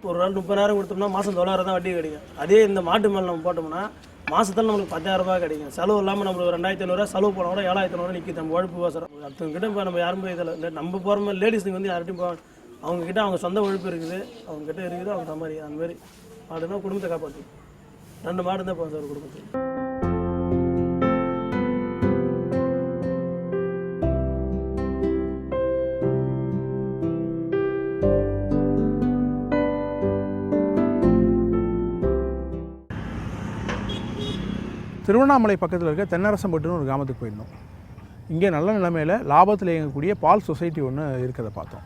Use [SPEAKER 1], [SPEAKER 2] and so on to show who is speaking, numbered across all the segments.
[SPEAKER 1] ஒரு நாள் 30,000 கொடுத்தோம்னா மாதம் 9,000 தான் வட்டி கிடைக்கும். அதே இந்த மாட்டு மேலே நம்ம போட்டோம்னா மாதத்தில் நம்மளுக்கு 10,000 கிடைக்கும். செலவு இல்லாமல் நம்மளுக்கு 2,500 செலவு போனால் கூட 7,500 நிற்கிது. நம்ம உழைப்பு வாசம் அடுத்தவங்ககிட்ட இப்போ நம்ம யாரும் இதில் இல்லை. நம்ம போகிற மாதிரி லேடிஸுக்கு வந்து யார்கிட்டையும் அவங்கக்கிட்ட அவங்க சொந்த உழைப்பு இருக்குது, அவங்ககிட்ட இருக்குது, அவங்க சம்பாதி அந்த மாதிரி மாடுனா குடும்பத்தை காப்பாற்று. 2 மாடு தான் போகும் சார் குடும்பத்துக்கு.
[SPEAKER 2] திருவண்ணாமலை பக்கத்தில் இருக்க தென்னரசம்பட்டுன்னு ஒரு கிராமத்துக்கு போயிருந்தோம். இங்கே நல்ல நிலைமையில் லாபத்தில் இயங்கக்கூடிய பால் சொசைட்டி ஒன்று இருக்கிறத பார்த்தோம்.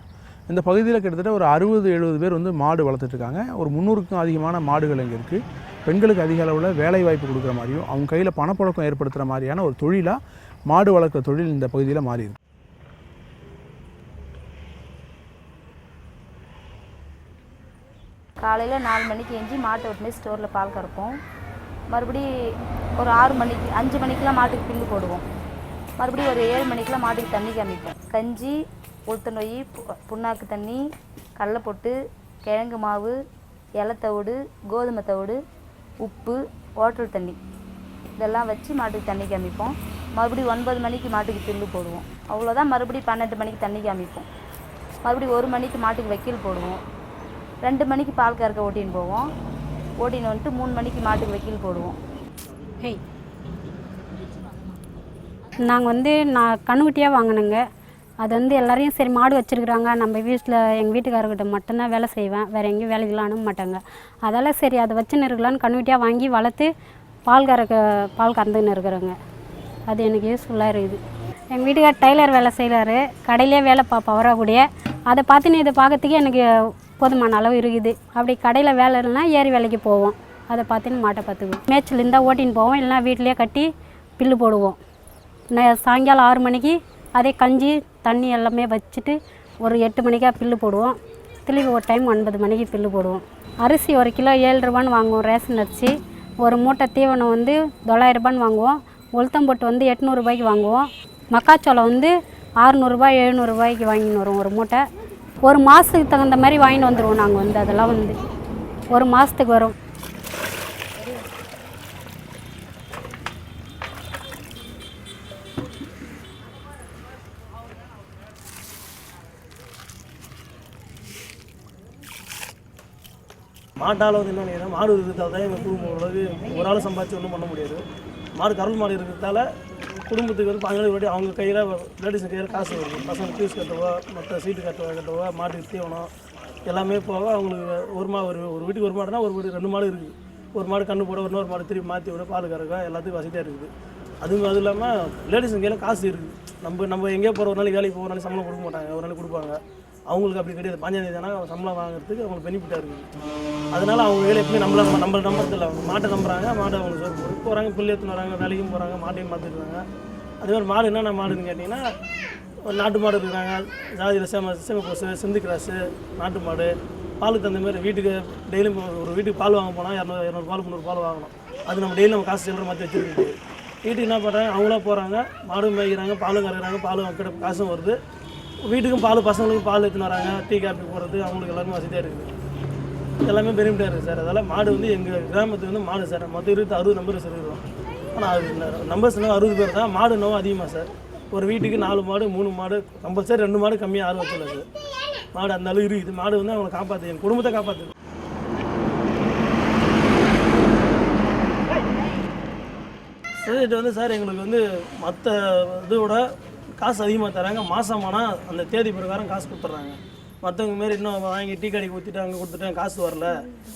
[SPEAKER 2] இந்த பகுதியில் கிட்டத்தட்ட ஒரு 60-70 பேர் வந்து மாடு வளர்த்துட்ருக்காங்க. ஒரு 300க்கும் அதிகமான மாடுகள் இங்கே இருக்குது. பெண்களுக்கு அதிக அளவில் வேலை வாய்ப்பு கொடுக்குற மாதிரியும் அவங்க கையில் பணப்புழக்கம் ஏற்படுத்துகிற மாதிரியான ஒரு தொழிலாக மாடு வளர்க்குற தொழில் இந்த பகுதியில் மாறி இருக்கு.
[SPEAKER 3] காலையில் 4 மணிக்கு எஞ்சி மாட்டை விட்டுமே ஸ்டோரில் பால் கறப்போம். மறுபடி ஒரு 6 மணிக்கு 5 மணிக்கெலாம் மாட்டுக்கு பில்லு போடுவோம். மறுபடியும் ஒரு 7 மணிக்கெலாம் மாட்டுக்கு தண்ணி காமிப்போம். கஞ்சி, உளுத்த நொய், புண்ணாக்கு தண்ணி, கடலை பொட்டு, கிழங்கு மாவு, இலத்தவிடு, கோதுமை தவிடு, உப்பு, ஹோட்டல் தண்ணி இதெல்லாம் வச்சு மாட்டுக்கு தண்ணி காமிப்போம். மறுபடியும் 9 மணிக்கு மாட்டுக்கு பில்லு போடுவோம். அவ்வளோதான். மறுபடியும் 12 மணிக்கு தண்ணி காமிப்போம். மறுபடியும் 1 மணிக்கு மாட்டுக்கு வைக்கல் போடுவோம். 2 மணிக்கு பால் கறக்க ஓட்டின்னு போவோம். ஓட்டின்னு வந்துட்டு 3 மணிக்கு மாட்டுக்கு வைக்கல் போடுவோம்.
[SPEAKER 4] நாங்கள் நான் கண்ணுக்குட்டியாக வாங்கினேங்க. அது எல்லாரையும் சரி மாடு வச்சுருக்குறாங்க, நம்ம வீட்டில் எங்கள் வீட்டுக்காரர்கிட்ட மட்டும்தான் வேலை செய்வேன், வேறு எங்கேயும் வேலைக்கெல்லாம் அனுப்ப மாட்டாங்க. அதால் சரி அதை வச்சுன்னு இருக்கலான்னு கண்ணுக்குட்டியாக வாங்கி வளர்த்து பால் கறந்துன்னு இருக்கிறோங்க. அது எனக்கு யூஸ்ஃபுல்லாக இருக்குது. எங்கள் வீட்டுக்கார் டைலர் வேலை செய்கிறாரு, கடையிலே வேலை பார்ப்போம் அவராகூடிய. அதை பார்த்துன்னு இதை பார்க்கறதுக்கு எனக்கு போதுமான அளவு இருக்குது. அப்படி கடையில் வேலை இல்லைன்னா ஏரி வேலைக்கு போவோம். அதை பார்த்துன்னு மாட்டை பார்த்துக்குவோம். மேய்ச்சல் இருந்தால் ஓட்டின்னு போவோம், இல்லைனா வீட்டிலே கட்டி பில்லு போடுவோம். சாயங்காலம் 6 மணிக்கு அதே கஞ்சி தண்ணி எல்லாமே வச்சுட்டு ஒரு 8 மணிக்காக பில்லு போடுவோம். திரும்பி ஒரு டைம் 9 மணிக்கு பில்லு போடுவோம். அரிசி 1 கிலோ 7 ரூபான்னு வாங்குவோம் ரேஷன் அரிசி. ஒரு மூட்டை தீவனம் 900 ரூபான்னு வாங்குவோம். உளுத்தம்பொட்டு 800 ரூபாய்க்கு வாங்குவோம். மக்காச்சோளம் 600 ரூபாய் 700 ரூபாய்க்கு வாங்கின்னு வரும் ஒரு மூட்டை. ஒரு மாதத்துக்கு தகுந்த மாதிரி வாங்கிட்டு வந்துடுவோம். நாங்கள் அதெல்லாம் ஒரு மாதத்துக்கு வரும்.
[SPEAKER 1] மாட்டால் என்னென்னா மாடு இருக்கிறதால தான் எங்கள் குடும்பம் அளவுக்கு ஒரு ஆள் சம்பாதிச்சு ஒன்றும் பண்ண முடியாது. மாடு கறல் மாடு இருக்கிறதால குடும்பத்துக்கு 15 வாட்டி அவங்க கையில் லேடிஸ் கையில் காசு வருது. பசங்க ஃபீஸ் கட்டவோ, மற்ற சீட்டு கட்டவோ, மாட்டுக்கு தீவனம் எல்லாமே போக அவங்களுக்கு ஒரு வீட்டுக்கு ஒரு மாடுனா ஒரு வீடு 2 மாடு இருக்குது. ஒரு மாடு கண்ணு போட, இன்னொரு மாடு திருப்பி மாற்றி விட, பால் கறக்க எல்லாத்துக்கும் வசதியாக இருக்குது. அதுவும் இல்லாமல் லேடிஸ் கையில் காசு இருக்குது. நம்ம எங்கேயோ போகிற ஒரு நாளைக்கு வேலைக்கு போகிற நாளைக்கு சம்பளம் கொடுக்க மாட்டாங்க, ஒரு நாளைக்கு கொடுப்பாங்க. அவங்களுக்கு அப்படி கிடையாது. 15 தானே சம்பளம் வாங்குறதுக்கு அவங்களுக்கு பெனிஃபிட்டாக இருக்குது. அதனால் அவங்க வேலை எப்பவுமே நம்மளை நம்புறதில்லை. அவங்க மாட்டை நம்புறாங்க, மாட்டை அவங்க சோறு போகிறாங்க, புள்ளி எடுத்துன்னு வராங்க, வேலைக்கும் போகிறாங்க, மாட்டையும் பார்த்துருக்காங்க. அதேமாதிரி மாடு என்னென்ன மாடுன்னு கேட்டிங்கன்னா, ஒரு நாட்டு மாடு இருக்கிறாங்க, ஜாதியில் சேமப்போசு, சிந்து கிராஸு, நாட்டு மாடு. பாலுக்கு தகுந்த மாதிரி வீட்டுக்கு டெய்லியும் ஒரு வீட்டுக்கு பால் வாங்க போனால் 200 பால் 300 பால் வாங்கணும். அது நம்ம டெய்லி நம்ம காசு செல்கிற மாதிரி வச்சுருக்கு. வீட்டுக்கு என்ன பண்ணுறாங்க, அவங்களாம் போகிறாங்க, மாடும் மேய்க்கிறாங்க, பாலும் கறக்குறாங்க, பாலும் கிட்ட காசும் வருது. வீட்டுக்கும் பால் பசங்களுக்கும் பால் எடுத்துன்னு வராங்க, டீ காப்பி போடுறது அவங்களுக்கு எல்லாருமே வசதியாக இருக்குது. எல்லாமே பெனிஃபிட்டாக இருக்குது சார். அதனால் மாடு எங்கள் கிராமத்துக்கு மாடு சார் மொத்தம் 60 நம்பர் இருக்கிறோம். ஆனால் அது நம்பர்ஸ் 60 பேர் தான். மாடு நோவும் அதிகமாக சார். ஒரு வீட்டுக்கு 4 மாடு 3 மாடு கம்பல்சரி 2 மாடு கம்மியாக யாரும் வச்சல சார். மாடு அந்த அளவு இருக்குது. மாடு அவங்களை காப்பாற்று, என் குடும்பத்தை காப்பாற்றுது. சொசைட்டி சார் எங்களுக்கு மற்ற இதோட காசு அதிகமாக தராங்க. மாதமானால் அந்த தேதி பிரகாரம் காசு கொடுத்துட்றாங்க. மற்றவங்க மாரி இன்னும் வாங்கி டீ கடைக்கு ஊற்றிட்டு அங்கே கொடுத்துட்டேன் காசு வரல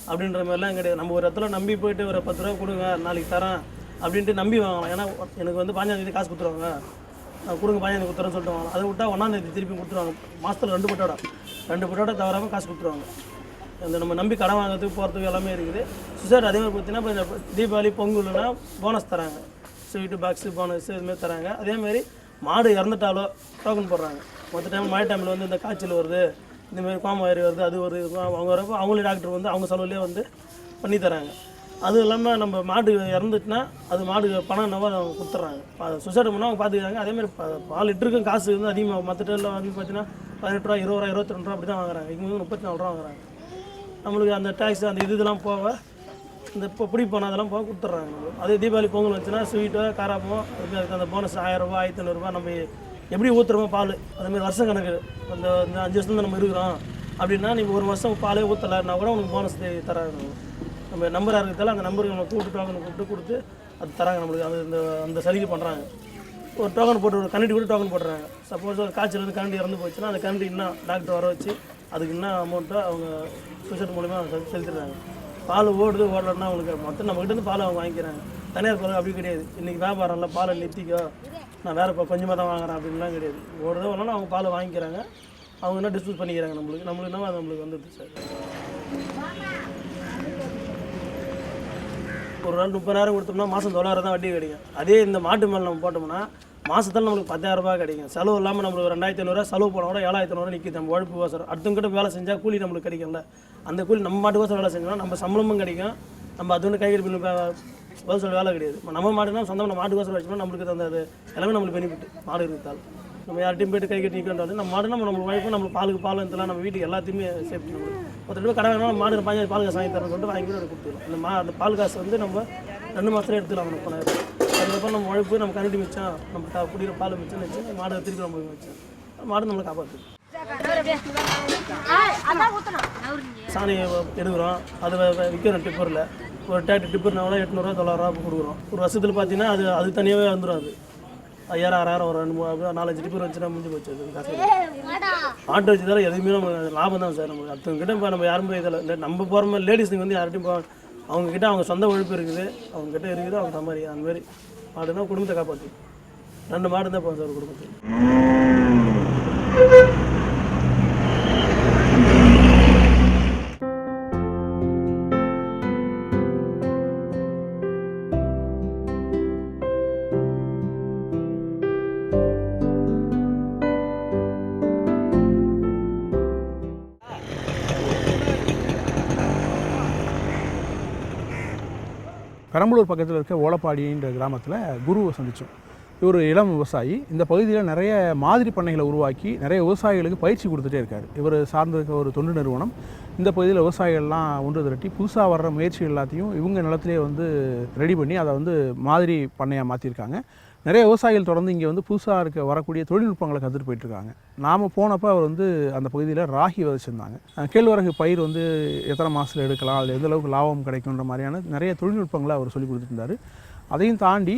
[SPEAKER 1] அப்படின்ற மாதிரிலாம் கிடையாது. நம்ம ஒரு இடத்துல நம்பி போய்ட்டு ஒரு 10 ரூபா கொடுங்க நாளைக்கு தரேன் அப்படின்ட்டு நம்பி வாங்கலாம். ஏன்னா எனக்கு 15 தேதி காசு கொடுத்துருவாங்க, கொடுங்க 15 கொடுத்துறேன்னு சொல்லிட்டு வாங்கலாம். அதை விட்டால் 1ஆம் தேதி திருப்பி கொடுத்துருவாங்க. மாதத்தில் 2 பட்டோட தவறாமல் காசு கொடுத்துருவாங்க. அந்த நம்ம நம்பி கடன் வாங்கிறதுக்கு போகிறதுக்கு எல்லாமே இருக்குது. சொசைட்டி அதே மாதிரி பார்த்தீங்கன்னா இப்போ இந்த தீபாவளி பொங்கல்னா போனஸ் தராங்க, ஸ்வீட்டு பாக்ஸு போனஸ் இதுமாரி தராங்க. அதேமாதிரி மாடு இறந்துட்டாலோ டோக்கன் போடுறாங்க. மற்ற டைம் மழை டைமில் இந்த காய்ச்சல் வருது, இந்தமாரி கோமாரி வருது, அது ஒரு அவங்க வரப்போ அவங்களே டாக்டர் அவங்க செலவுலேயே பண்ணி தராங்க. அதுவும் இல்லாமல் நம்ம மாடு இறந்துட்டுனா அது மாடு பணம் என்னவோ அவங்க கொடுத்துட்றாங்க. சொசைட்டி முன்னே அவங்க பார்த்துக்கிறாங்க. அதேமாதிரி பால் லிட்டருக்கும் காசு அதிகமாக மற்ற டைமில் பார்த்தீங்கன்னா 18 ரூபா 20 ரூபா 22 ரூபா அப்படி தான் வாங்குறாங்க. இங்கே 34 ரூபா வாங்குறாங்க. நம்மளுக்கு அந்த டேக்ஸ் அந்த இதெல்லாம் போக இந்த இப்போ பிடி போனால் அதெல்லாம் போக கொடுத்துட்றாங்க நம்மளுக்கு. அதே தீபாவளி பொங்கல் வந்துச்சுன்னா ஸ்வீட்டோ காராமோ அதுக்கு அந்த போனஸ் 1000 ரூபா 1500 ரூபா நம்ம எப்படி ஊற்றுறோமோ பால் அதுமாதிரி வருஷம் கணக்கு அந்த 5 வருஷத்துல நம்ம இருக்கிறோம் அப்படின்னா நீங்கள் ஒரு வருஷம் பாலே ஊற்றலைன்னா கூட உனக்கு போனஸ் தராங்க. நம்ம நம்பராக இருக்கிறதால அந்த நம்பருக்கு நம்ம கூப்பிட்டு கொடுத்து அது தராங்க நம்மளுக்கு. அது அந்த சலுகை பண்ணுறாங்க. ஒரு டோக்கன் போட்டு ஒரு கரண்டி கூட டோக்கன் போட்டுறாங்க. சப்போஸ் ஒரு காய்ச்சல் வந்து கரண்டி இறந்து போச்சுன்னா அந்த கரண்டி இன்னும் டாக்டர் வர வச்சு அதுக்கு இன்னும் அமௌண்ட்டை அவங்க சூசைட் மூலிமா செலுத்திடுறாங்க. பால் ஓடலன்னா அவங்களுக்கு மொத்தம் நம்மகிட்டேருந்து பால் அவங்க வாங்கிக்கிறாங்க. தனியார் பால் அப்படி கிடையாது. இன்றைக்கி வியாபாரம் இல்லை பாலை நிறுத்திக்கோ நான் வேறு இப்போ கொஞ்சமாக தான் வாங்குறேன் அப்படின்லாம் கிடையாது. ஓடுறதோ வரலாம் அவங்க பால் வாங்கிக்கிறாங்க. அவங்க என்ன டிஸ்பியூட் பண்ணிக்கிறாங்க நம்மளுக்கு என்ன அது நம்மளுக்கு வந்துடுது சார். ஒரு நாள் 30,000 கொடுத்தோம்னா மாதம் 9,000 தான் வட்டி கிடைக்கும். அதே இந்த மாட்டு மேலே நம்ம போட்டோம்னா மாதத்தில் நம்மளுக்கு 10,000 ரூபாய் கிடைக்கும். செலவு இல்லாமல் நம்மளுக்கு 2,500 செலவு போனால் கூட 7,500 நிற்கிது. நம்ம உழைப்பு கோசரம் அடுத்தவங்கிட்ட வேலை செஞ்சால் கூலி நம்மளுக்கு கிடைக்கும்ல. அந்த கூலி நம்ம மாட்டுக்கோசரம் வேலை செஞ்சோம்னா நம்ம சம்பளமும் கிடைக்கும். நம்ம அது ஒன்று கைகள் பதில் சொல்ல வேலை கிடையாது. நம்ம மாட்டுனா சொந்தம் நம்ம மாட்டுக்கோசரம் வச்சோம்னா நம்மளுக்கு அந்த எல்லாமே நம்மளுக்கு பெனிஃபிட் மாடு இருக்கிறதால. நம்ம யார்ட்டையும் போய்ட்டு கை கட்டி நிற்கின்றது நம்ம மாடு நம்ம உழைப்பு நம்மளுக்கு பால் இதெல்லாம் நம்ம வீட்டுக்கு எல்லாத்தையுமே சேஃப்டி. நம்மளுக்கு 10 ரூபாய் கடை வேணாலும் மாடு 15 பால் காசு வாங்கி தரேன் சொல்லிட்டு வாங்கி கூட கொடுத்துருவோம். அந்த பால் காசு வந்து நம்ம 2 மாதத்துல எடுத்துக்கலாம். நம்ம போனாரு அதுக்கப்புறம் நம்ம உழைப்பு நம்ம கரண்டி மிச்சம் நம்ம குடிக்கிற பால் மிச்சம் வச்சு மாடு திருப்பி நம்ம மிச்சம் மாடு நம்மளை காப்பாற்று. சாணி எடுக்கிறோம் அது விற்கிறோம் டிப்பரில். ஒரு டிராக்டர் டிப்பர்னா கூட 800 ரூபா 900 ரூபா கொடுக்குறோம். ஒரு வருஷத்தில் பார்த்தீங்கன்னா அது தனியாகவே வந்துடும். அது 5000 6000 ஒரு 4-5 டிப்பர் வச்சுன்னா முடிஞ்சு போச்சு. அது காசு ஆட்டோ வச்சுதால எதுவுமே நம்ம லாபம் தான் சார். நம்ம அடுத்தவங்ககிட்ட இப்போ நம்ம யாரும் போய் இதில் இல்லை நம்ம போகிற மாதிரி லேடிஸுங்க வந்து யார்கிட்டையும் அவங்கக்கிட்ட அவங்க சொந்த உழைப்பு இருக்குது அவங்ககிட்ட இருக்குது அவங்க சம்பாதிக்க அந்த மாதிரி மாடுனா குடும்பத்தை காப்பாற்று. 2 மாடு தான் போகும் சார் குடும்பத்துக்கு.
[SPEAKER 2] பெரம்பலூர் பக்கத்தில் இருக்க ஓலப்பாடின்ற கிராமத்தில் குருவை சந்தித்தோம். இவர் இளம் விவசாயி. இந்த பகுதியில் நிறைய மாதிரி பண்ணைகளை உருவாக்கி நிறைய விவசாயிகளுக்கு பயிற்சி கொடுத்துட்டே இருக்கார். இவர் சார்ந்திருக்க ஒரு தொண்டு நிறுவனம் இந்த பகுதியில் விவசாயிகள்லாம் ஒன்று திரட்டி புதுசாக வர்ற முயற்சிகள் எல்லாத்தையும் இவங்க நிலத்திலே வந்து ரெடி பண்ணி அதை வந்து மாதிரி பண்ணையாக மாற்றிருக்காங்க. நிறைய விவசாயிகள் தொடர்ந்து இங்கே வந்து புதுசாக வரக்கூடிய தொழில்நுட்பங்களை கற்றுட்டு போயிட்டுருக்காங்க. நாம் போனப்போ அவர் வந்து அந்த பகுதியில் ராகி விதைச்சிருந்தாங்க. கேழ்வரகு பயிர் வந்து எத்தனை மாதத்தில் எடுக்கலாம், அதில் எந்த அளவுக்கு லாபம் கிடைக்குன்ற மாதிரியான நிறைய தொழில்நுட்பங்களை அவர் சொல்லி கொடுத்துருந்தார். அதையும் தாண்டி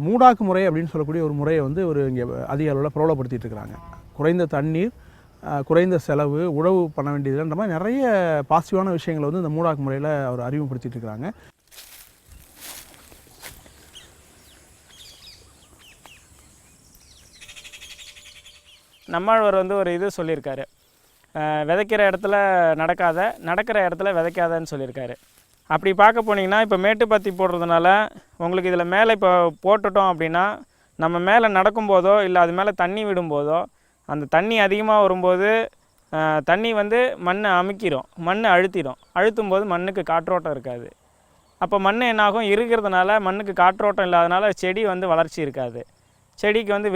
[SPEAKER 2] மூடாக்கு முறை அப்படின்னு சொல்லக்கூடிய ஒரு முறையை வந்து ஒரு இங்கே அதிக அளவில் பிரபலப்படுத்திட்டு இருக்கிறாங்க. குறைந்த தண்ணீர், குறைந்த செலவு, உழவு பண்ண வேண்டியதுன்ற மாதிரி நிறைய பாசிட்டிவான விஷயங்களை வந்து இந்த மூடாக்கு முறையில் அவர் அறிமுகப்படுத்திட்டு இருக்கிறாங்க.
[SPEAKER 5] நம்மாழ்வார் வந்து ஒரு இது சொல்லியிருக்காரு, விதைக்கிற இடத்துல நடக்கிற இடத்துல விதைக்காதன்னு சொல்லியிருக்காரு. அப்படி பார்க்க போனீங்கன்னா இப்போ மேட்டுப்பாத்தி போடுறதுனால உங்களுக்கு இதில் மேலே இப்போ போட்டுட்டோம் அப்படின்னா நம்ம மேலே நடக்கும்போதோ இல்லை அது மேலே தண்ணி விடும்போதோ அந்த தண்ணி அதிகமாக வரும்போது தண்ணி வந்து மண்ணை அமுக்கிடும், மண்ணை அழுத்தும் போது மண்ணுக்கு காற்றோட்டம் இருக்காது. அப்போ மண் என்னாகும், இருக்கிறதுனால மண்ணுக்கு காற்றோட்டம் இல்லாதனால செடி வந்து வளர்ச்சி இருக்காது. செடிக்கு வந்து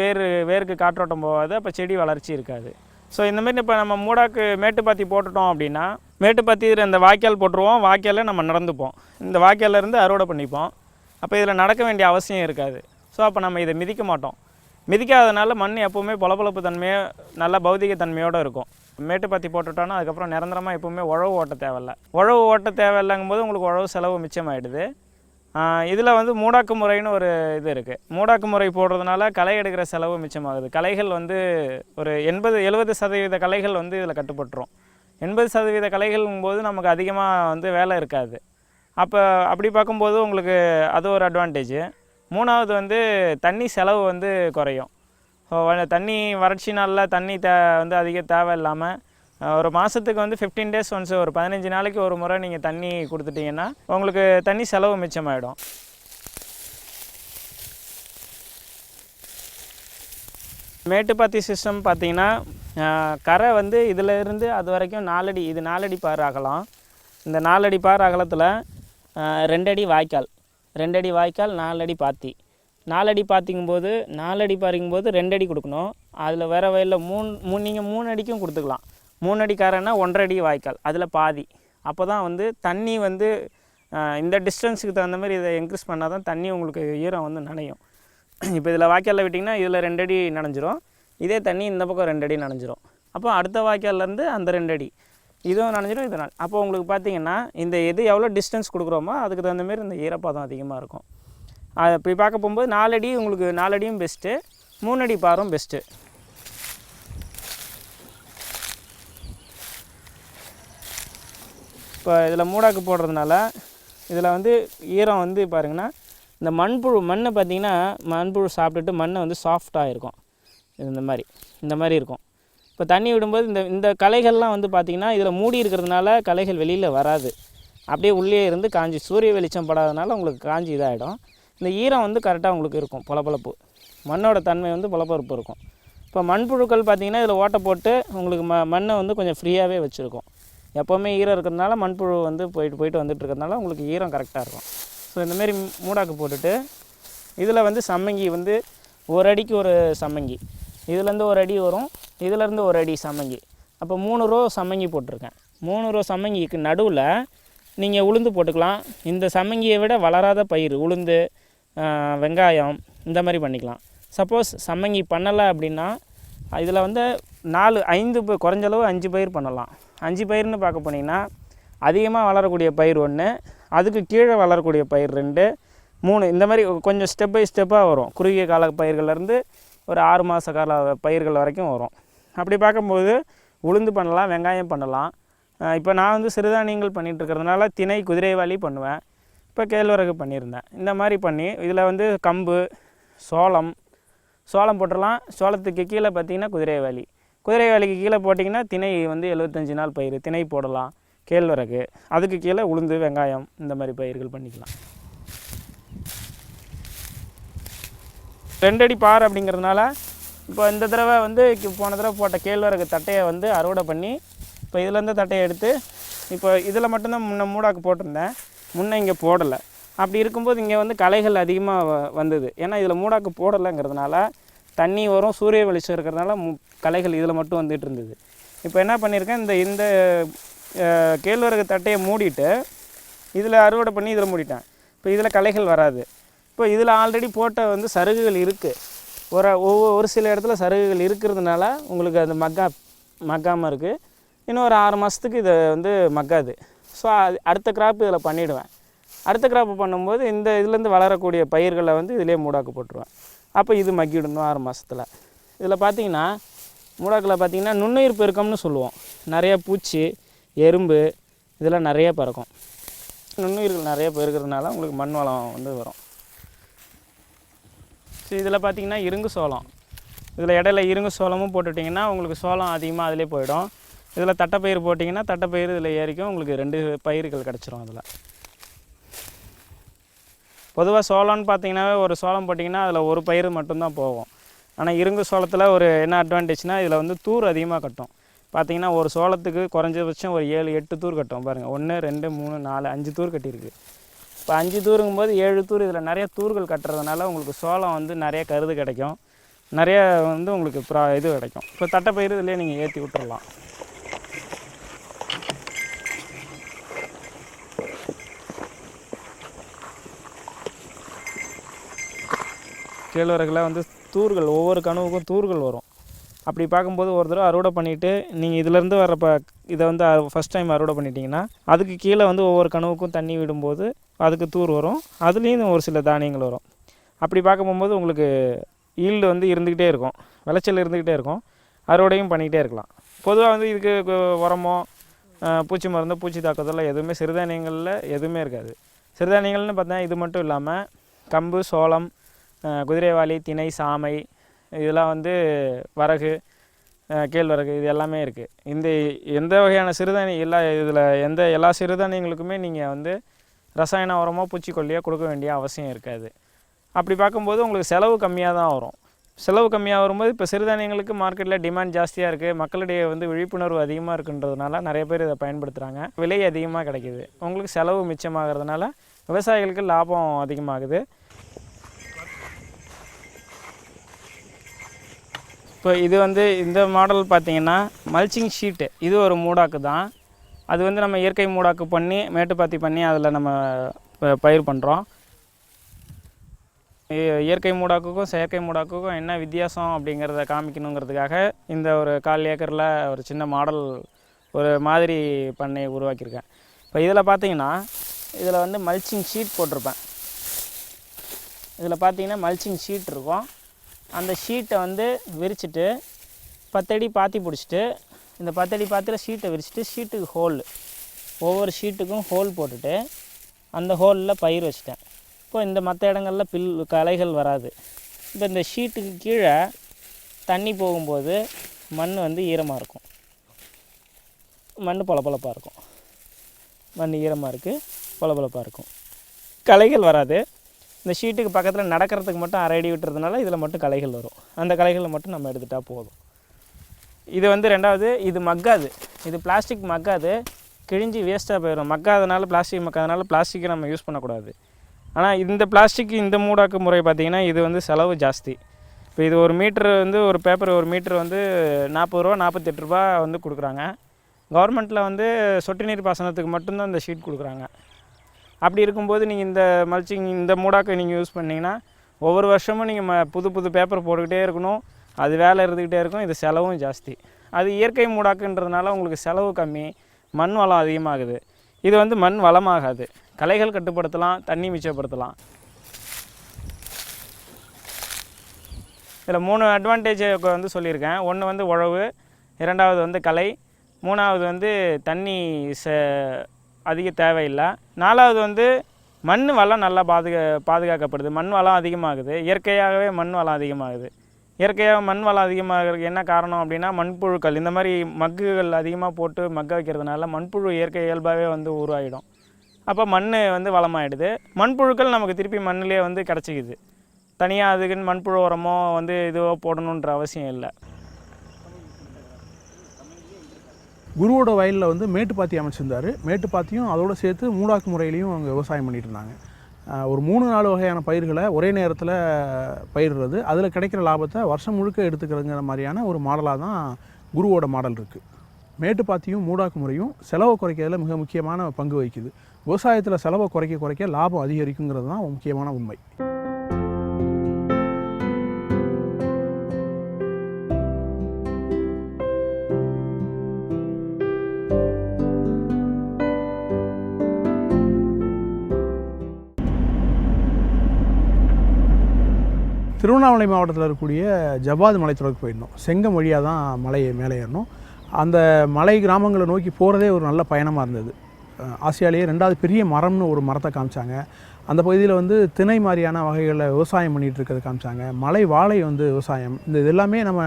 [SPEAKER 5] வேருக்கு காற்றோட்டம் போகாது, அப்போ செடி வளர்ச்சி இருக்காது. ஸோ இந்தமாரி இப்போ நம்ம மூடாக்கு மேட்டுப்பாத்தி போட்டுட்டோம் அப்படின்னா மேட்டுப்பாத்தி இந்த வாய்க்கால் போட்டுருவோம், வாய்க்காலில் நம்ம நடந்துப்போம், இந்த வாய்க்காலிருந்து அறுவடை பண்ணிப்போம். அப்போ இதில் நடக்க வேண்டிய அவசியம் இருக்காது. ஸோ அப்போ நம்ம இதை மிதிக்க மாட்டோம். மிதிக்காதனால மண் எப்போவுமே பொலப்பொலப்பு தன்மையாக நல்ல பௌதிக தன்மையோடு இருக்கும். மேட்டுப்பாத்தி போட்டுட்டோன்னா அதுக்கப்புறம் நிரந்தரமாக எப்போவுமே உழவு ஓட்ட தேவையில்லை. உழவு ஓட்ட தேவையில்லைங்கும்போது உங்களுக்கு உழவு செலவு மிச்சமாகிடுது. இதில் வந்து மூடாக்கு முறைன்னு ஒரு இது இருக்குது. மூடாக்கு முறை போடுறதுனால களை எடுக்கிற செலவு மிச்சமாகுது. களைகள் வந்து ஒரு 80-70% களைகள் வந்து இதில் கட்டுப்பட்டுரும். 80% களைகளுங்கும்போது நமக்கு அதிகமாக வந்து வேலை இருக்காது. அப்படி பார்க்கும்போது உங்களுக்கு அது ஒரு அட்வான்டேஜ். 3வது வந்து தண்ணி செலவு வந்து குறையும். தண்ணி வறட்சி நாளில் தண்ணி வந்து அதிக தேவை இல்லாமல் ஒரு மாதத்துக்கு வந்து 15 days ஒன்ஸ், ஒரு 15 நாளைக்கு ஒரு முறை நீங்கள் தண்ணி கொடுத்துட்டிங்கன்னா உங்களுக்கு தண்ணி செலவு மிச்சமாகிடும். மேட்டுப்பாத்தி சிஸ்டம் பார்த்திங்கன்னா கரை வந்து இதில் இருந்து அது வரைக்கும் 4 அடி, இது 4 அடி பார் அகலம். இந்த 4 அடி பார் அகலத்தில் 2 அடி வாய்க்கால், 2 அடி வாய்க்கால், 4 அடி பாத்தி. 4 அடி பாத்திங்கும்போது 4 அடி பாருங்கும்போது 2 அடி கொடுக்கணும். அதில் வேறு வயலில் நீங்கள் 3 அடிக்கும் கொடுத்துக்கலாம். 3 அடி காரன்னா 1.5 அடி வாய்க்கால், அதில் பாதி அப்போ தான் வந்து தண்ணி வந்து இந்த டிஸ்டன்ஸுக்கு தகுந்த மாதிரி இதை இன்க்ரீஸ் பண்ணால் தான் தண்ணி உங்களுக்கு ஈரம் வந்து நனையும். இப்போ இதில் வாய்க்காலில் விட்டிங்கன்னா இதில் 2 அடி நனைஞ்சிரும், இதே தண்ணி இந்த பக்கம் 2 அடி நனைஞ்சிரும். அப்போ அடுத்த வாய்க்கால்லேருந்து அந்த 2 அடி இதுவும் நனைஞ்சிரும், இது அப்போ உங்களுக்கு பார்த்திங்கன்னா இந்த எது எவ்வளோ டிஸ்டன்ஸ் கொடுக்குறோமோ அதுக்கு தகுந்த மாதிரி இந்த ஈரப்பதம் அதிகமாக இருக்கும். இப்படி பார்க்க போகும்போது 4 அடி உங்களுக்கு 4 அடியும் பெஸ்ட்டு, 3 அடி பாரும் பெஸ்ட்டு. இப்போ இதில் மூடாக்கு போடுறதுனால இதில் வந்து ஈரம் வந்து பாருங்கன்னா இந்த மண்ணை பார்த்திங்கன்னா மண்புழு சாப்பிட்டுட்டு மண்ணை வந்து சாஃப்டாக இருக்கும், இந்த மாதிரி இருக்கும். இப்போ தண்ணி விடும்போது இந்த களைகள்லாம் வந்து பார்த்திங்கன்னா இதில் மூடி இருக்கிறதுனால களைகள் வெளியில் வராது, அப்படியே உள்ளே இருந்து காஞ்சி சூரிய வெளிச்சம் படாதனால உங்களுக்கு காஞ்சி இதாகிடும். இந்த ஈரம் வந்து கரெக்டாக உங்களுக்கு இருக்கும், பொலப்பொலப்பு மண்ணோட தன்மை வந்து பொலப்பொலப்பு இருக்கும். இப்போ மண்புழுக்கள் பார்த்திங்கன்னா இதில் ஓட்டை போட்டு உங்களுக்கு மண்ணை வந்து கொஞ்சம் ஃப்ரீயாகவே வச்சுருக்கும். எப்போவுமே ஈரம் இருக்கிறதுனால மண்புழு வந்து போயிட்டு வந்துட்டு இருக்கிறதுனால உங்களுக்கு ஈரம் கரெக்டாக இருக்கும். ஸோ இந்தமாரி மூடாக்கு போட்டுட்டு இதில் வந்து சம்மங்கி வந்து 1 அடிக்கு ஒரு சம்மங்கி, இதுலேருந்து 1 அடி வரும், இதிலேருந்து 1 அடி சம்மங்கி. அப்போ 3 ரோ சம்மங்கி போட்டிருக்கேன். 3 ரோ சம்மங்கிக்கு நடுவில் நீங்கள் உளுந்து போட்டுக்கலாம். இந்த சம்மங்கியை விட வளராத பயிர் உளுந்து, வெங்காயம் இந்த மாதிரி பண்ணிக்கலாம். சப்போஸ் சம்மங்கி பண்ணலை அப்படின்னா இதில் வந்து 4-5 குறைஞ்சளவு 5 பயிர் பண்ணலாம். 5 பயிர்னு பார்க்க போனீங்கன்னா அதிகமாக வளரக்கூடிய பயிர் 1, அதுக்கு கீழே வளரக்கூடிய பயிர் 2, 3 இந்த மாதிரி கொஞ்சம் ஸ்டெப் பை ஸ்டெப்பாக வரும். குறுகிய கால பயிர்கள்லேருந்து ஒரு 6 மாத கால பயிர்கள் வரைக்கும் வரும். அப்படி பார்க்கும்போது உளுந்து பண்ணலாம், வெங்காயம் பண்ணலாம். இப்போ நான் வந்து சிறுதானியங்கள் பண்ணிகிட்ருக்கிறதுனால திணை, குதிரைவாலி பண்ணுவேன். இப்போ கேழ்வரகு பண்ணியிருந்தேன். இந்த மாதிரி பண்ணி இதில் வந்து கம்பு, சோளம் போட்டுடலாம். சோளத்துக்கு கீழே பார்த்திங்கன்னா குதிரைவாலிக்கு கீழே போட்டிங்கன்னா திணை வந்து 75 நாள் பயிர் திணை போடலாம். கேழ்வரகு, அதுக்கு கீழே உளுந்து, வெங்காயம் இந்த மாதிரி பயிர்கள் பண்ணிக்கலாம். 2 அடி பார் அப்படிங்கிறதுனால இப்போ இந்த தடவை வந்து போன தடவை போட்ட கேழ்வரகு தட்டையை வந்து அறுவடை பண்ணி இப்போ இதிலேருந்து தட்டையை எடுத்து இப்போ இதில் மட்டும்தான் முன்ன மூடாக்கு போட்டிருந்தேன், முன்னே இங்கே போடலை. அப்படி இருக்கும்போது இங்கே வந்து களைகள் அதிகமாக வந்தது. ஏன்னா இதில் மூடாக்கு போடலைங்கிறதுனால தண்ணி வரும், சூரிய வெளிச்சம் இருக்கிறதுனால களைகள் இதில் மட்டும் வந்துட்டு இருந்தது. இப்போ என்ன பண்ணியிருக்கேன், இந்த கேழ்வரகு தட்டையை மூடிட்டு இதில் அறுவடை பண்ணி இதில் மூடிட்டேன். இப்போ இதில் களைகள் வராது. இப்போ இதில் ஆல்ரெடி போட்ட வந்து சருகுகள் இருக்குது. ஒரு சில இடத்துல சருகுகள் இருக்கிறதுனால உங்களுக்கு அது மக்காமல் இருக்குது. இன்னும் ஒரு 6 மாதத்துக்கு இதை வந்து மக்காது. ஸோ அடுத்த கிராப் இதில் பண்ணிவிடுவேன். அடுத்த கிராப்பு பண்ணும்போது இதுலேருந்து வளரக்கூடிய பயிர்களை வந்து இதிலே மூடாக்கு போட்டுருவேன். அப்போ இது மக்கிடணும் 6 மாதத்தில். இதில் பார்த்திங்கன்னா மூடாக்கில் பார்த்திங்கன்னா நுண்ணுயிர் பெருக்கம்னு சொல்லுவோம். நிறைய பூச்சி, எறும்பு இதெல்லாம் நிறைய பறக்கும். நுண்ணுயிர்கள் நிறைய பெருக்கிறதுனால உங்களுக்கு மண் வளம் வந்து வரும். ஸோ இதில் பார்த்திங்கன்னா இருங்கு சோளம், இதில் இடையில இருங்கு சோளமும் போட்டுட்டிங்கன்னா உங்களுக்கு சோளம் அதிகமாக அதிலே போயிடும். இதில் தட்டைப்பயிர் போட்டிங்கன்னா தட்டைப்பயிர் இதில் ஏறிக்கும், உங்களுக்கு 2 பயிர்கள் கிடச்சிரும். அதில் பொதுவாக சோளம்னு பார்த்திங்கன்னாவே ஒரு சோளம் போட்டிங்கன்னா அதில் ஒரு பயிர் மட்டும்தான் போகும். ஆனால் இருங்கு சோளத்தில் ஒரு என்ன அட்வான்டேஜ்னால் இதில் வந்து தூர் அதிகமாக கட்டும். பார்த்திங்கன்னா ஒரு சோளத்துக்கு குறைஞ்சபட்சம் ஒரு 7-8 தூர் கட்டும். பாருங்கள், 1 2 3 4 5 தூர் கட்டியிருக்கு. இப்போ 5 தூருங்கும்போது 7 தூர் இதில் நிறைய தூர்கள் கட்டுறதுனால உங்களுக்கு சோளம் வந்து நிறைய கருது கிடைக்கும், நிறைய வந்து உங்களுக்கு இது கிடைக்கும். இப்போ தட்டைப்பயிர் இதிலே நீங்கள் ஏற்றி விட்டுறலாம். கேழ்வரகுல வந்து தூர்கள், ஒவ்வொரு கனவுக்கும் தூர்கள் வரும். அப்படி பார்க்கும்போது ஒரு தடவை அறுவடை பண்ணிவிட்டு நீங்கள் இதிலேருந்து வர்றப்போ இதை வந்து ஃபஸ்ட் டைம் அறுவடை பண்ணிட்டீங்கன்னா அதுக்கு கீழே வந்து ஒவ்வொரு கனவுக்கும் தண்ணி விடும்போது அதுக்கு தூர் வரும், அதுலேயும் ஒரு சில தானியங்கள் வரும். அப்படி பார்க்க போகும்போது உங்களுக்கு ஈல்டு வந்து இருந்துக்கிட்டே இருக்கும், விளைச்சல் இருந்துக்கிட்டே இருக்கும், அறுவடையும் பண்ணிக்கிட்டே இருக்கலாம். பொதுவாக வந்து இதுக்கு உரமோ பூச்சி மருந்து, பூச்சி தாக்குதல் எதுவுமே சிறுதானியங்களில் எதுவுமே இருக்காது. சிறுதானியங்கள்னு பார்த்தா இது மட்டும் இல்லாமல் கம்பு, சோளம், குதிரைவாலி, திணை, சாமை, இதெல்லாம் வந்து வரகு, கேழ்வரகு இது எல்லாமே இருக்குது. எந்த வகையான சிறுதானியம் எல்லா சிறுதானியங்களுக்குமே நீங்கள் வந்து ரசாயன உரமோ பூச்சிக்கொல்லியோ கொடுக்க வேண்டிய அவசியம் இருக்காது. அப்படி பார்க்கும்போது உங்களுக்கு செலவு கம்மியாக தான் வரும். செலவு கம்மியாக வரும்போது இப்போ சிறுதானியங்களுக்கு மார்க்கெட்டில் டிமாண்ட் ஜாஸ்தியாக இருக்குது, மக்களிடையே வந்து விழிப்புணர்வு அதிகமாக இருக்குன்றதுனால நிறைய பேர் இதை பயன்படுத்துகிறாங்க, விலை அதிகமாக கிடைக்கிது, உங்களுக்கு செலவு மிச்சமாகிறதுனால விவசாயிகளுக்கு லாபம் அதிகமாகுது. இப்போ இது வந்து இந்த மாடல் பார்த்திங்கன்னா மல்ச்சிங் ஷீட்டு, இது ஒரு மூடாக்கு தான். அது வந்து நம்ம இயற்கை மூடாக்கு பண்ணி மேட்டுப்பாத்தி பண்ணி அதில் நம்ம பயிர் பண்ணுறோம். இயற்கை மூடாக்குக்கும் செயற்கை மூடாக்குக்கும் என்ன வித்தியாசம் அப்படிங்கிறத காமிக்கணுங்கிறதுக்காக இந்த ஒரு 1/4 ஏக்கரில் ஒரு சின்ன மாடல் ஒரு மாதிரி பண்ணி உருவாக்கியிருக்கேன். இப்போ இதில் பார்த்தீங்கன்னா இதில் வந்து மல்ச்சிங் ஷீட் போட்டிருப்பேன். இதில் பார்த்தீங்கன்னா மல்ச்சிங் ஷீட் இருக்கும். அந்த ஷீட்டை வந்து விரிச்சிட்டு 10 அடி பாத்தி பிடிச்சிட்டு இந்த 10 அடி பாத்தியில் ஷீட்டை விரிச்சிட்டு ஷீட்டுக்கு ஹோல், ஒவ்வொரு ஷீட்டுக்கும் ஹோல் போட்டுட்டு அந்த ஹோலில் பயிர் வச்சுட்டேன். இப்போ இந்த மற்ற இடங்களில் களைகள் வராது. இப்போ இந்த ஷீட்டுக்கு கீழே தண்ணி போகும்போது மண் வந்து ஈரமாக இருக்கும், மண் பளபளப்பாக இருக்கும். மண் ஈரமாக இருக்குது, பளபளப்பாக இருக்கும், களைகள் வராது. இந்த ஷீட்டுக்கு பக்கத்தில் நடக்கிறதுக்கு மட்டும் 1/2 அடி விட்டுறதுனால இதில் மட்டும் களைகள் வரும். அந்த களைகளை மட்டும் நம்ம எடுத்துகிட்டால் போதும். இது வந்து ரெண்டாவது, இது மக்காது, இது பிளாஸ்டிக் மக்காது, கிழிஞ்சி வேஸ்ட்டாக போயிடும். மக்காதனால பிளாஸ்டிக் மக்காதனால பிளாஸ்டிக்கை நம்ம யூஸ் பண்ணக்கூடாது. ஆனால் இந்த பிளாஸ்டிக் இந்த மூடாக்கு முறை பார்த்திங்கன்னா இது வந்து செலவு ஜாஸ்தி. இப்போ இது ஒரு மீட்ரு வந்து ஒரு பேப்பர் ஒரு மீட்ரு வந்து 40 ரூபா 48 ரூபா வந்து கொடுக்குறாங்க. கவர்மெண்ட்டில் வந்து சொட்டு நீர் பாசனத்துக்கு மட்டும்தான் இந்த ஷீட் கொடுக்குறாங்க. அப்படி இருக்கும்போது நீங்கள் இந்த மல்ச்சிங் இந்த மூடாக்கை நீங்கள் யூஸ் பண்ணிங்கன்னா ஒவ்வொரு வருஷமும் நீங்கள் புது பேப்பர் போட்டுக்கிட்டே இருக்கணும், அது வேலை இருந்துக்கிட்டே இருக்கும், இது செலவும் ஜாஸ்தி. அது இயற்கை மூடாக்குன்றதுனால உங்களுக்கு செலவு கம்மி, மண் வளம் அதிகமாகுது. இது வந்து மண் வளமாகாது, களைகள் கட்டுப்படுத்தலாம், தண்ணி மிச்சப்படுத்தலாம். இதில் 3 அட்வான்டேஜ் வந்து சொல்லியிருக்கேன். ஒன்று வந்து உழவு, 2வது வந்து களை, 3வது வந்து தண்ணி அதிக தேவையில்லை, 4வது வந்து மண் வளம் நல்லா பாதுகாக்கப்படுது, மண் வளம் அதிகமாகுது. இயற்கையாகவே மண் வளம் அதிகமாகுது. இயற்கையாக மண் வளம் அதிகமாகிறதுக்கு என்ன காரணம் அப்படின்னா மண்புழுக்கள் இந்த மாதிரி மக்குகள் அதிகமாக போட்டு மக்க வைக்கிறதுனால மண்புழு இயற்கை இயல்பாகவே வந்து உருவாகிடும். அப்போ மண் வந்து வளமாகிடுது. மண்புழுக்கள் நமக்கு திருப்பி மண்ணிலே வந்து கிடச்சிக்குது. தனியாக அதுக்குன்னு மண்புழு உரமோ வந்து இதுவோ போடணுன்ற அவசியம் இல்லை.
[SPEAKER 2] குருவோட வயலில் வந்து மேட்டுப்பாத்தி அமைச்சிருந்தார். மேட்டுப்பாத்தியும் அதோடு சேர்த்து மூடாக்கு முறையிலையும் அவங்க விவசாயம் பண்ணிகிட்டு இருந்தாங்க. ஒரு 3-4 வகையான பயிர்களை ஒரே நேரத்தில் பயிரிடுறது, அதில் கிடைக்கிற லாபத்தை வருஷம் முழுக்க எடுத்துக்கிறதுங்கிற மாதிரியான ஒரு மாடலாக தான் குருவோட மாடல் இருக்குது. மேட்டுப்பாத்தியும் மூடாக்கு முறையும் செலவை குறைக்கிறதுல மிக முக்கியமான பங்கு வகிக்குது. விவசாயத்தில் செலவை குறைக்க லாபம் அதிகரிக்குங்கிறது தான் முக்கியமான உண்மை. திருவண்ணாமலை மாவட்டத்தில் இருக்கக்கூடிய ஜவ்வாது மலைத்தொடருக்கு போயிருந்தோம். செங்கம் வழியாக தான் மலையை மேலே ஏறணும். அந்த மலை கிராமங்களை நோக்கி போகிறதே ஒரு நல்ல பயணமாக இருந்தது. ஆசியாலேயே 2வது பெரிய மரம்னு ஒரு மரத்தை காமிச்சாங்க. அந்த பகுதியில் வந்து திணை மாதிரியான வகைகளில் விவசாயம் பண்ணிகிட்டு இருக்கிறது காமிச்சாங்க. மலை வாழை வந்து விவசாயம், இது எல்லாமே நம்ம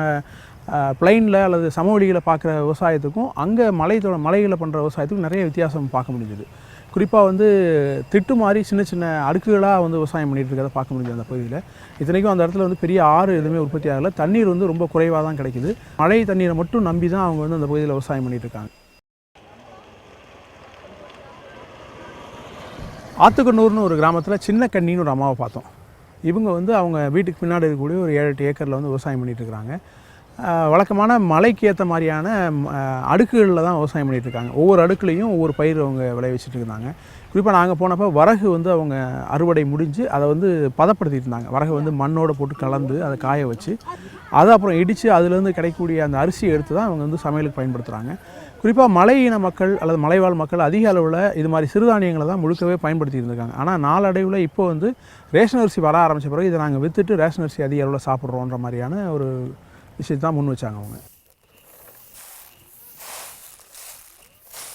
[SPEAKER 2] பிளைனில் அல்லது சமவெளியில் பார்க்குற விவசாயத்துக்கும் அங்கே மலைகளை பண்ணுற விவசாயத்துக்கும் நிறைய வித்தியாசம் பார்க்க முடிஞ்சுது. குறிப்பாக வந்து திட்டு மாதிரி சின்ன சின்ன அடுக்குகளாக வந்து விவசாயம் பண்ணிகிட்டு இருக்கிறத பார்க்க முடியுது அந்த பகுதியில். இத்தனைக்கும் அந்த இடத்துல வந்து பெரிய ஆறு எதுவுமே உற்பத்தி ஆகலை, தண்ணீர் வந்து ரொம்ப குறைவாக தான் கிடைக்குது. மழை தண்ணீரை மட்டும் நம்பி தான் அவங்க வந்து அந்த பகுதியில் விவசாயம் பண்ணிகிட்டு இருக்காங்க. ஆத்துக்கண்ணூர்னு ஒரு கிராமத்தில் சின்ன கண்ணின்னு ஒரு அம்மாவை பார்த்தோம். இவங்க வந்து அவங்க வீட்டுக்கு பின்னாடி இருக்கக்கூடிய ஒரு 7-8 ஏக்கரில் வந்து விவசாயம் பண்ணிகிட்டு இருக்கிறாங்க. வழக்கமான மலைக்கு ஏற்ற மாதிரியான அடுக்குகளில் தான் விவசாயம் பண்ணிகிட்டு இருக்காங்க. ஒவ்வொரு அடுக்குலையும் ஒவ்வொரு பயிர் அவங்க விளைவிச்சிட்டு இருந்தாங்க. குறிப்பாக நாங்கள் போனப்போ வரகு வந்து அவங்க அறுவடை முடிஞ்சு அதை வந்து பதப்படுத்திட்டு இருந்தாங்க. வரகு வந்து மண்ணோடு போட்டு கலந்து அதை காய வச்சு அதை அப்புறம் இடித்து அதுலேருந்து கிடைக்கக்கூடிய அந்த அரிசியை எடுத்து தான் அவங்க வந்து சமையலுக்கு பயன்படுத்துகிறாங்க. குறிப்பாக மலையின மக்கள் அல்லது மலைவாழ் மக்கள் அதிக அளவில் இது மாதிரி சிறுதானியங்களை தான் முழுக்கவே பயன்படுத்தி இருந்திருக்காங்க. ஆனால் நாளடைவில் இப்போ வந்து ரேஷன் அரிசி வர ஆரம்பித்த பிறகு இதை நாங்கள் விற்றுட்டு ரேஷன் அரிசி அதிக அளவில் சாப்பிட்றோன்ற மாதிரியான ஒரு விஷயத்தை தான் முன் வச்சாங்க அவங்க.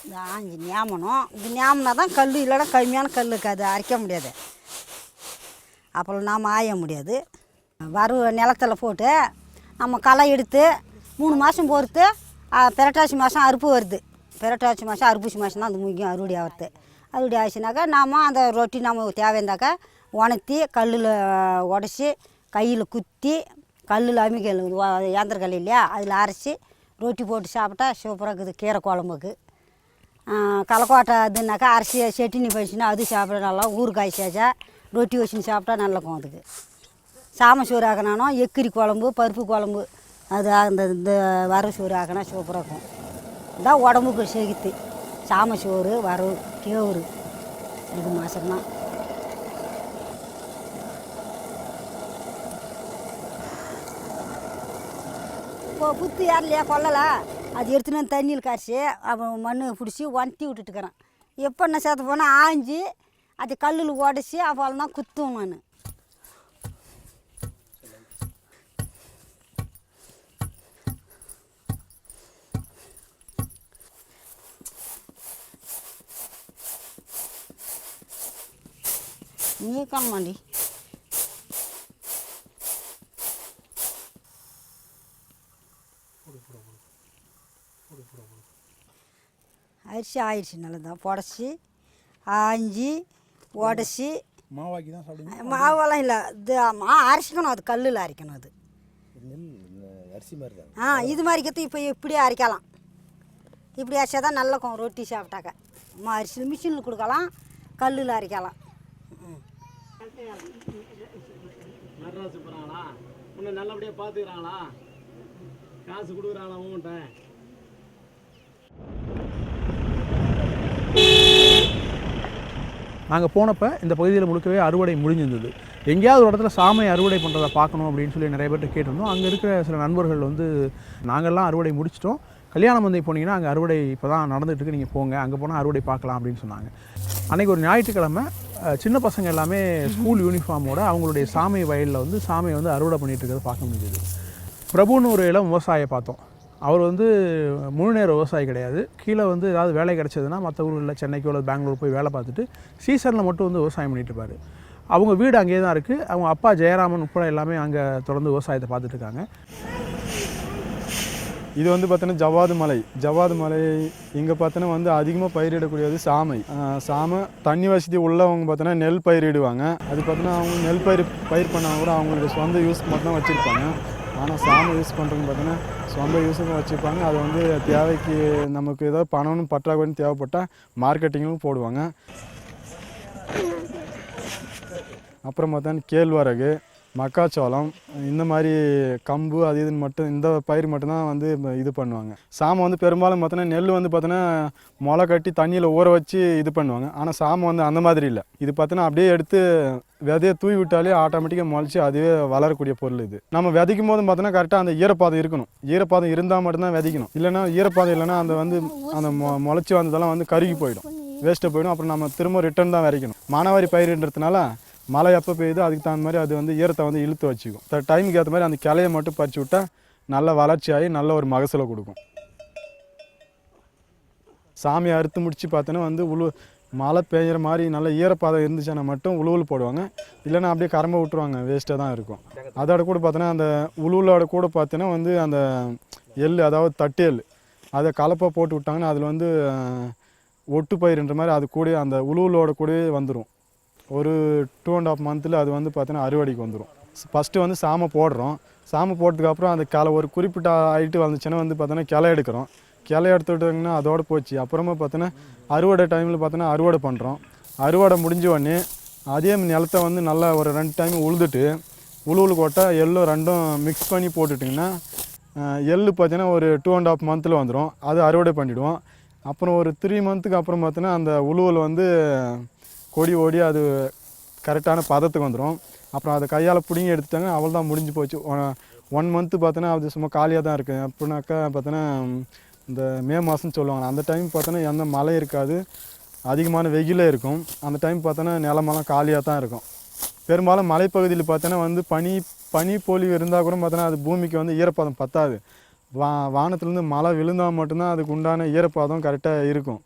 [SPEAKER 6] இந்த ஆஞ்சி ஞாபகம் இது ஞாபகம்னா தான் கல், இல்லைனா கம்மியான கல் இருக்காது, அரைக்க முடியாது. அப்புறம் நாம் ஆய முடியாது. நிலத்தில் போட்டு நம்ம களை எடுத்து 3 மாதம் பொறுத்து பெரட்டாசி மாதம் அறுப்பு வருது. பெரட்டாசி மாதம் அறுப்பூசி மாதம் தான் அந்த முக்கியம் அறுவடை ஆகிறது. அறுவடை ஆச்சுனாக்கா நாம் அந்த ரொட்டி நம்ம தேவைந்தாக்கா உணர்த்தி கல்லில் உடச்சி கையில் குத்தி கல்லில் அம்மிக்கல் இயந்திரக்கல் இல்லையா அதில் அரைச்சி ரொட்டி போட்டு சாப்பிட்டா சூப்பராக இருக்குது. கீரை குழம்புக்கு களைக்கோட்டை அதுனாக்கா அரிசி சட்னி பறிச்சுன்னா அது சாப்பிட நல்லா, ஊறுகாய் சேச்சா ரொட்டி வச்சுன்னு சாப்பிட்டா நல்லாக்கும். அதுக்கு சாம சோறு ஆக்கினாலும் எக்கிரி குழம்பு பருப்பு குழம்பு அது அந்த இந்த வர சோறு ஆக்கினா சூப்பராக இருக்கும். இதான் உடம்புக்கு செகுத்து சாம சோறு வரவு கேவுரு இது மாதம்தான். இப்போ புத்து ஏறலையா கொல்லலை, அது எடுத்துன்னு வந்து தண்ணியில் கரைச்சி அவன் மண் பிடிச்சி ஒன்ட்டி விட்டுட்டுக்கிறேன். எப்போ என்ன சேர்த்து போனால் ஆஞ்சி அது கல்லில் உடச்சி அவ்வளோ தான் குத்தும் நான். நீ காமாண்டி அரிசி ஆயிடுச்சு நல்லதான் புடச்சி ஆஞ்சி உடச்சி
[SPEAKER 2] மாவாக்கி தான் சாப்பிடுங்க.
[SPEAKER 6] மாவெல்லாம் இல்லை, இது அரைச்சிக்கணும், அது கல்லில் அரைக்கணும். அது
[SPEAKER 7] அரிசி மாதிரி தான்.
[SPEAKER 6] இது மாதிரி கற்று இப்போ இப்படியே அரைக்கலாம். இப்படி அரைச்சா தான் நல்லா இருக்கும் ரொட்டி சாப்பிட்டாக்க. அரிசி மிஷினில் கொடுக்கலாம், கல்லில் அரைக்கலாம்.
[SPEAKER 1] நடராஜு போகிறாங்களா, உன்னை நல்லபடியாக பார்த்துக்கிறாங்களா, காசு கொடுக்குறாங்களா உங்கள்கிட்ட?
[SPEAKER 2] நாங்கள் போனப்போ இந்த பகுதியில் முழுக்கவே அறுவடை முடிஞ்சிருந்தது. எங்கேயாவது ஒரு இடத்துல சாமை அறுவடை பண்ணுறதை பார்க்கணும் அப்படின்னு சொல்லி நிறைய பேர்கிட்ட கேட்டிருந்தோம். அங்கே இருக்கிற சில நண்பர்கள் வந்து நாங்கள்லாம் அறுவடை முடிச்சிட்டோம், கல்யாண மந்தை போனீங்கன்னா அங்கே அறுவடை இப்போ தான் நடந்துகிட்ருக்கு, நீங்கள் போங்க, அங்கே போனால் அறுவடை பார்க்கலாம் அப்படின்னு சொன்னாங்க. அன்றைக்கி ஒரு ஞாயிற்றுக்கிழமை சின்ன பசங்க எல்லாமே ஸ்கூல் யூனிஃபார்மோட அவங்களுடைய சாமை வயலில் வந்து சாமையை வந்து அறுவடை பண்ணிகிட்டு இருக்கிறத பார்க்க முடியுது. பிரபுன்னு ஒரு இளம் விவசாயியை பார்த்தோம். அவர் வந்து முழு நேர விவசாயி கிடையாது. கீழே வந்து ஏதாவது வேலை கிடச்சதுன்னா மற்ற ஊர்களில் சென்னைக்கோ அல்லது பெங்களூர் போய் வேலை பார்த்துட்டு சீசனில் மட்டும் வந்து விவசாயம் பண்ணிட்டு இருப்பார். அவங்க வீடு அங்கேயே தான் இருக்குது. அவங்க அப்பா ஜெயராமன் உட்பட எல்லாமே அங்கே தொடர்ந்து விவசாயத்தை பார்த்துட்டு இருக்காங்க.
[SPEAKER 8] இது வந்து பார்த்தீங்கன்னா ஜவ்வாது மலை இங்கே பார்த்தீங்கன்னா வந்து அதிகமாக பயிரிடக்கூடியது சாமை. சாமை தண்ணி வசதி உள்ளவங்க பார்த்தீங்கன்னா நெல் பயிரிடுவாங்க. அது பார்த்தீங்கன்னா அவங்க நெல் பயிர் பண்ணால் கூட அவங்களுடைய சொந்த யூஸ்க்கு மட்டும் தான் வச்சுருப்பாங்க. ஆனால் சாமை யூஸ் பண்ணுறதுன்னு பார்த்தீங்கன்னா சொந்த யூஸுக்கும் வச்சுருப்பாங்க. அது வந்து தேவைக்கு நமக்கு ஏதாவது பணம்னு பற்றாக்குறைன்னு தேவைப்பட்டால் மார்க்கெட்டிங்கும் போடுவாங்க. அப்புறம் பார்த்தோன்னா கேழ்வரகு, மக்காச்சோளம், இந்த மாதிரி கம்பு அது இதுன்னு மட்டும் இந்த பயிர் மட்டும்தான் வந்து இது பண்ணுவாங்க. சாமை வந்து பெரும்பாலும் பார்த்தோன்னா நெல் வந்து பார்த்தோன்னா முளை கட்டி தண்ணியில் ஊற வச்சு இது பண்ணுவாங்க. ஆனால் சாமை வந்து அந்த மாதிரி இல்லை. இது பார்த்தோன்னா அப்படியே எடுத்து விதையை தூவி விட்டாலே ஆட்டோமேட்டிக்காக முளைச்சி அதுவே வளரக்கூடிய பொருள். இது நம்ம விதைக்கும் போதும் பார்த்தோன்னா கரெக்டாக அந்த ஈரப்பாதம் இருக்கணும். ஈரப்பாதம் இருந்தால் மட்டும்தான் விதைக்கணும். இல்லைன்னா ஈரப்பாதம் இல்லைன்னா அந்த வந்து அந்த முளைச்சி வந்ததெல்லாம் வந்து கருகி போயிடும், வேஸ்ட்டாக போயிடும். அப்புறம் நம்ம திரும்ப ரிட்டர்ன் தான் விதைக்கணும். மானாவாரி பயிர்ன்றதுனால மழை எப்போ பெய்யுதோ அதுக்கு தகுந்த மாதிரி அது வந்து ஈரத்தை வந்து இழுத்து வச்சுக்கும். டைமுக்கு ஏற்ற மாதிரி அந்த கிளையை மட்டும் பறித்து விட்டால் நல்ல வளர்ச்சியாகி நல்ல ஒரு மகசூலை கொடுக்கும். சாமியை அறுத்து முடித்து பார்த்தோன்னா வந்து மழை பெய்கிற மாதிரி நல்ல ஈரப்பாதம் இருந்துச்சுன்னா மட்டும் உழுவுல் போடுவாங்க. இல்லைன்னா அப்படியே கரம்ப விட்டுருவாங்க, வேஸ்ட்டாக தான் இருக்கும். அதோட கூட பார்த்தோன்னா அந்த உழுவுலோட கூட பார்த்தோன்னா வந்து அந்த எள், அதாவது தட்டு எள், அதை கலப்பாக போட்டு விட்டாங்கன்னா அதில் வந்து ஒட்டு பயிர்ன்ற மாதிரி அது கூட அந்த உழுவுலோட கூடவே வந்துடும். ஒரு 2.5 மந்த்தில் அது வந்து பார்த்தீங்கன்னா அறுவடைக்கு வந்துடும். ஃபஸ்ட்டு வந்து சாமை போடுறோம். சாமை போட்டதுக்கப்புறம் அந்த கிளை ஒரு குறிப்பிட்ட ஹைட்டு வந்துச்சுன்னா வந்து பார்த்தோன்னா கிளை எடுக்கிறோம். கிளை எடுத்துக்கிட்டிங்கன்னா அதோடு போச்சு. அப்புறமா பார்த்தோன்னா அறுவடை டைமில் பார்த்தோன்னா அறுவடை பண்ணுறோம். அறுவடை முடிஞ்ச உடனே அதே நிலத்தை வந்து நல்லா ஒரு 2 டைம் உழுதுட்டு உழுவுல் கொட்டை எள்ளும் ரெண்டும் மிக்ஸ் பண்ணி போட்டுட்டிங்கன்னா எள் பார்த்தீங்கன்னா ஒரு 2.5 மந்த்தில் வந்துடும். அது அறுவடை பண்ணிவிடுவோம். அப்புறம் ஒரு 3 மந்த்துக்கு அப்புறம் பார்த்தோன்னா அந்த உழுவுல் வந்து கொடி ஓடி அது கரெக்டான பதத்துக்கு வந்துடும். அப்புறம் அதை கையால் பிடிங்கி எடுத்துட்டாங்க, அவள் தான் முடிஞ்சு போச்சு. 1 மந்த்து பார்த்தோன்னா அது சும்மா காலியாக தான் இருக்குது. அப்படின்னாக்கா பார்த்தோன்னா இந்த மே மாதம்னு சொல்லுவாங்க. அந்த டைம் பார்த்தோன்னா எந்த மழை இருக்காது, அதிகமான வெயிலே இருக்கும். அந்த டைம் பார்த்தோன்னா நிலமெல்லாம் காலியாக தான் இருக்கும். பெரும்பாலும் மலைப்பகுதியில் பார்த்தோன்னா வந்து பனி பொழிவு இருந்தால் கூட பார்த்தோன்னா அது பூமிக்கு வந்து ஈரப்பதம் பத்தாது. வானத்துலேருந்து மழை விழுந்தால் மட்டும்தான் அதுக்கு உண்டான ஈரப்பதம் கரெக்டாக இருக்கும்.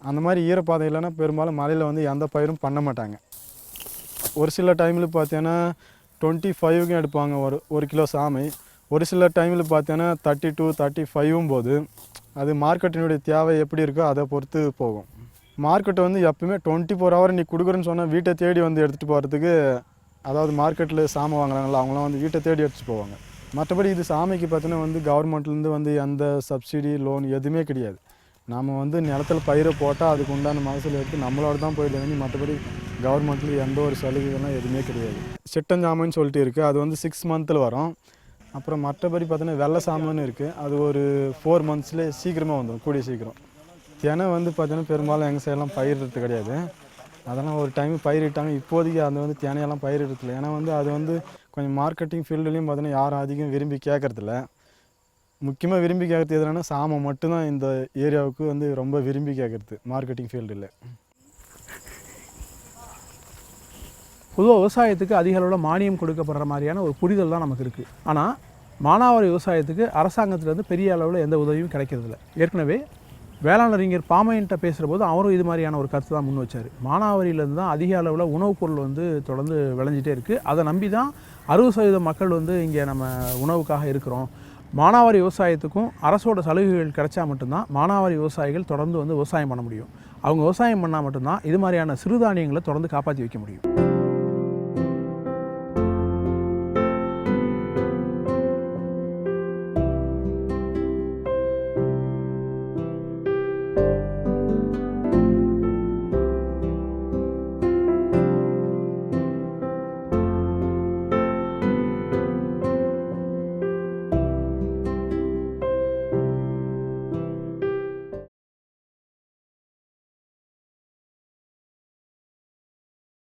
[SPEAKER 8] அந்த மாதிரி ஈரப்பாதம் இல்லைன்னா பெரும்பாலும் மலையில் வந்து எந்த பயிரும் பண்ண மாட்டாங்க. ஒரு சில டைமில் பார்த்தீங்கன்னா 25க்கும் எடுப்பாங்க ஒரு கிலோ சாமை. ஒரு சில டைமில் பார்த்தீங்கன்னா 32, 35 போது அது மார்க்கெட்டினுடைய தேவை எப்படி இருக்கோ அதை பொறுத்து போகும். மார்க்கெட்டை வந்து எப்பவுமே 24 ஹவர் நீ கொடுக்குறேன்னு சொன்னால் வீட்டை தேடி வந்து எடுத்துகிட்டு போகிறதுக்கு, அதாவது மார்க்கெட்டில் சாமை வாங்குறாங்களா அவங்களாம் வந்து வீட்டை தேடி எடுத்துகிட்டு போவாங்க. மற்றபடி இது சாமைக்கு பார்த்தீங்கன்னா வந்து கவர்மெண்ட்லேருந்து வந்து எந்த சப்சிடி லோன் எதுவுமே கிடையாது. நாம் வந்து நிலத்தில் பயிரை போட்டால் அதுக்கு உண்டான மகசூல் எடுத்து நம்மளோட தான் போயிடுவாங்க. மற்றபடி கவர்மெண்ட்டில் எந்த ஒரு சலுகைகள்லாம் எதுவுமே கிடையாது. சிட்டஞ்சாமைன்னு சொல்லிட்டு இருக்குது, அது வந்து 6 மந்த்தில் வரும். அப்புறம் மற்றபடி பார்த்தீங்கன்னா வெள்ளை சாமைன்னு இருக்குது, அது ஒரு 4 மந்த்ஸ்லேயே சீக்கிரமாக வந்துடும், கூடிய சீக்கிரம். தினை வந்து பார்த்தீங்கன்னா பெரும்பாலும் எங்கள் சைடெல்லாம் பயிரிடுறது கிடையாது. அதெல்லாம் ஒரு டைம் பயிரிட்டாங்க. இப்போதைக்கு அது வந்து தினையெல்லாம் பயிரிடுறதில்ல. ஏன்னா வந்து அது வந்து கொஞ்சம் மார்க்கெட்டிங் ஃபீல்டுலேயும் பார்த்தீங்கன்னா யாரும் அதிகம் விரும்பி கேட்குறதில்ல. முக்கியமாக விரும்பி கேட்குறது எதுனா சாமை மட்டும்தான் இந்த ஏரியாவுக்கு வந்து ரொம்ப விரும்பி கேட்குறது மார்க்கெட்டிங் ஃபீல்டில்.
[SPEAKER 2] பொதுவாக விவசாயத்துக்கு அதிக அளவில் மானியம் கொடுக்கப்படுற மாதிரியான ஒரு புரிதல் தான் நமக்கு இருக்குது. ஆனால் மானாவாரி விவசாயத்துக்கு அரசாங்கத்திலேருந்து பெரிய அளவில் எந்த உதவியும் கிடைக்கிறதில்ல. ஏற்கனவே வேளாண் அறிஞர் பாமையன்ட்ட பேசுகிற போது அவரும் இது மாதிரியான ஒரு கருத்து தான் முன் வச்சார். மானாவாரியிலேருந்து தான் அதிக அளவில் உணவுப் பொருள் வந்து தொடர்ந்து விளைஞ்சிட்டே இருக்குது. அதை நம்பி தான் 60% மக்கள் வந்து இங்கே நம்ம உணவுக்காக இருக்கிறோம். மானாவாரி விவசாயத்துக்கும் அரசோட சலுகைகள் கிடைச்சா மட்டும்தான் மானாவாரி விவசாயிகள் தொடர்ந்து வந்து விவசாயம் பண்ண முடியும். அவங்க விவசாயம் பண்ணால் மட்டும்தான் இது மாதிரியான சிறுதானியங்களை தொடர்ந்து காப்பாற்றி வைக்க முடியும்.